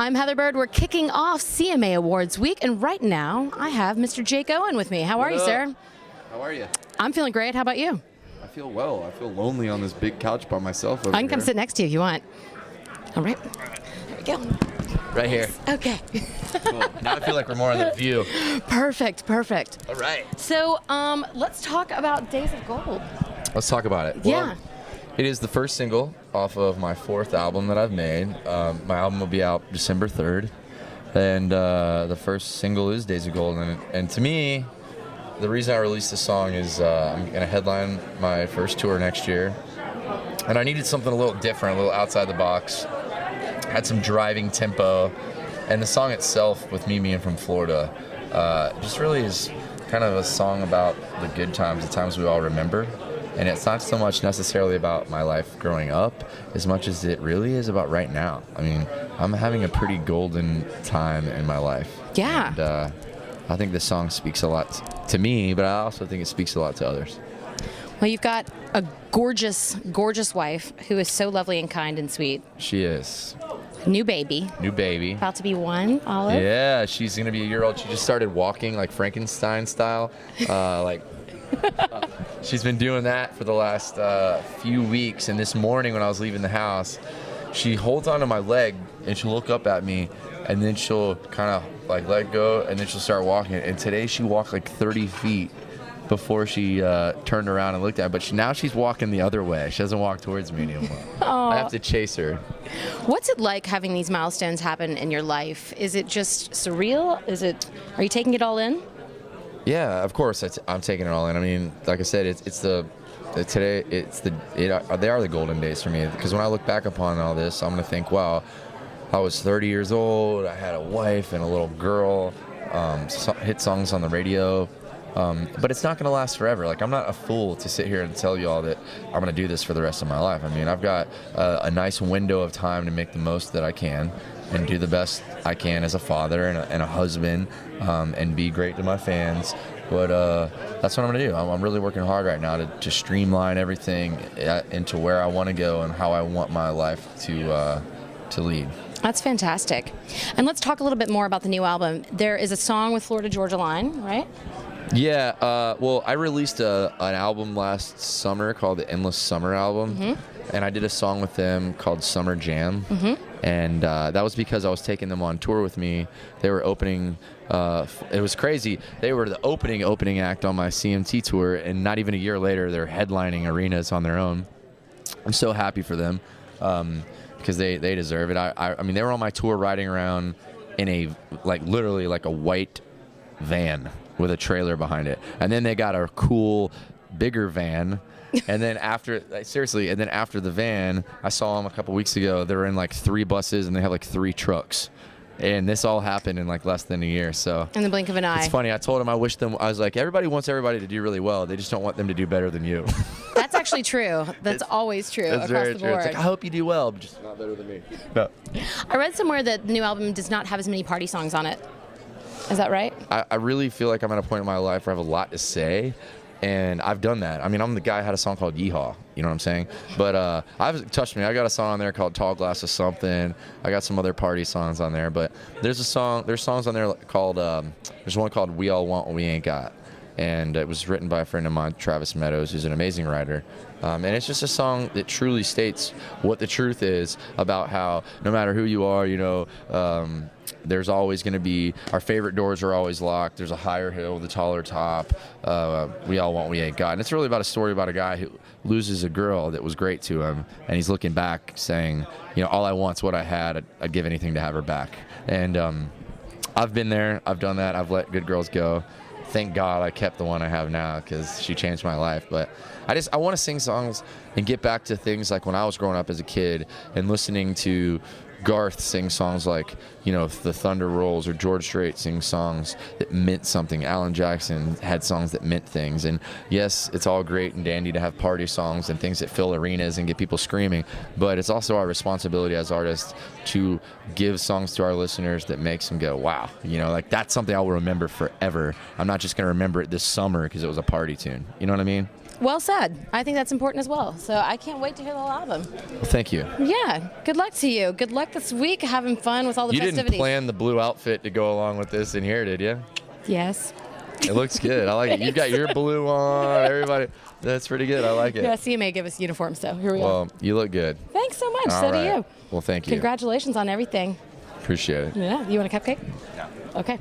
I'm Heather Bird. We're kicking off CMA Awards week, and right now I have Mr. Jake Owen with me. How are you, sir? How are you? I'm feeling great. How about you? I feel well. I feel lonely on this big couch by myself over I can come here. sit next to you if you want. All right. There we go. Right here. Okay. Cool. Now I feel like we're more on the view. Perfect. All right. So let's talk about Days of Gold. Let's talk about it. Yeah. Well, it is the first single off of my 4th album that I've made. My album will be out December 3rd. And the first single is Days of Gold. And to me, the reason I released this song is I'm going to headline my first tour next year. And I needed something a little different, a little outside the box. Had some driving tempo. And the song itself, with me being from Florida, just really is kind of a song about the good times, the times we all remember. And it's not so much necessarily about my life growing up as much as it really is about right now. I mean, I'm having a pretty golden time in my life. Yeah. And I think this song speaks a lot to me, but I also think it speaks a lot to others. Well, you've got a gorgeous, gorgeous wife who is so lovely and kind and sweet. She is. New baby. New baby. About to be 1, Olive. Yeah, she's going to be a year old. She just started walking like Frankenstein style. She's been doing that for the last few weeks. And this morning when I was leaving the house, she holds onto my leg and she'll look up at me and then she'll kind of like let go and then she'll start walking. And today she walked like 30 feet before she turned around and looked at me. But now she's walking the other way. She doesn't walk towards me anymore. I have to chase her. What's it like having these milestones happen in your life? Is it just surreal? Are you taking it all in? Yeah, of course I'm taking it all in. I mean, like I said, they are the golden days for me, because when I look back upon all this, I'm gonna think, wow, I was 30 years old, I had a wife and a little girl, hit songs on the radio, but it's not gonna last forever. Like, I'm not a fool to sit here and tell you all that I'm gonna do this for the rest of my life. I mean, I've got a nice window of time to make the most that I can and do the best I can as a father and a husband, and be great to my fans. But that's what I'm gonna do. I'm really working hard right now to streamline everything into where I want to go and how I want my life to lead. That's fantastic. And let's talk a little bit more about the new album. There is a song with Florida Georgia Line, right? Yeah, well, I released an album last summer called the Endless Summer album, and I did a song with them called Summer Jam, and that was because I was taking them on tour with me. They were opening, it was crazy, they were the opening act on my CMT tour, and not even a year later, they're headlining arenas on their own. I'm so happy for them, because they deserve it. I mean, they were on my tour riding around in a, literally a white van with a trailer behind it, and then they got a cool bigger van, and then after the van, I saw them a couple weeks ago. They were in 3 buses and they have 3 trucks, and this all happened in less than a year. So in the blink of an eye. It's funny, I told them I was like, everybody wants everybody to do really well, they just don't want them to do better than you. That's actually true. That's always true across very the true. board. It's I hope you do well, but just not better than me. No. I read somewhere that the new album does not have as many party songs on it. Is that right? I really feel like I'm at a point in my life where I have a lot to say, and I've done that. I mean, I'm the guy who had a song called Yeehaw, you know what I'm saying? But I've touched me. I got a song on there called Tall Glass of Something. I got some other party songs on there, but there's songs on there called, there's one called We All Want What We Ain't Got. And it was written by a friend of mine, Travis Meadows, who's an amazing writer. And it's just a song that truly states what the truth is about how no matter who you are, there's always going to be, our favorite doors are always locked. There's a higher hill, the taller top. We all want what we ain't got. And it's really about a story about a guy who loses a girl that was great to him. And he's looking back saying, all I want's what I had. I'd give anything to have her back. And I've been there. I've done that. I've let good girls go. Thank God I kept the one I have now, because she changed my life. But I want to sing songs and get back to things like when I was growing up as a kid and listening to Garth sing songs like, The Thunder Rolls, or George Strait sing songs that meant something. Alan Jackson had songs that meant things. And yes, it's all great and dandy to have party songs and things that fill arenas and get people screaming, but it's also our responsibility as artists to give songs to our listeners that makes them go, wow, that's something I will remember forever. I'm not just going to remember it this summer because it was a party tune. You know what I mean? Well said. I think that's important as well. So I can't wait to hear the whole album. Well, thank you. Yeah. Good luck to you. Good luck this week having fun with all the You festivities. didn't plan the blue outfit to go along with this in here, did you? Yes. It looks good. I like it. You got your blue on. Everybody. That's pretty good. I like it. Yeah, CMA give us uniforms, so here we are. Well, you look good. Thanks so much. All So do right. you. Well, thank you. Congratulations on everything. Appreciate it. Yeah. You want a cupcake? No. Okay.